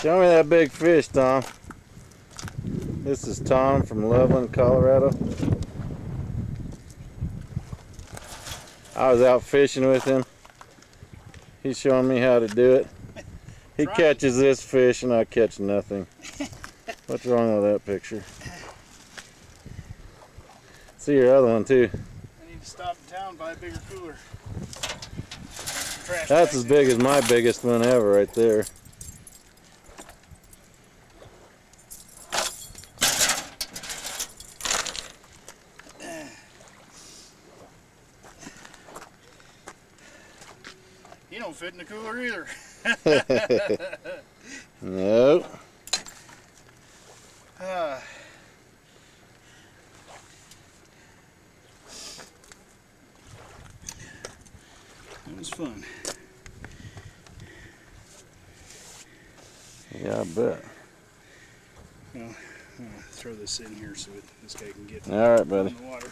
Show me that big fish, Tom. This is Tom from Loveland, Colorado. I was out fishing with him. He's showing me how to do it. He catches this fish and I catch nothing. What's wrong with that picture? See your other one too. I need to stop in town and buy a bigger cooler. That's as big as my biggest one ever right there. You don't fit in the cooler either. Nope. That was fun. Yeah, I bet. Well, I'm gonna throw this in here so this guy can get All right, buddy. in the water.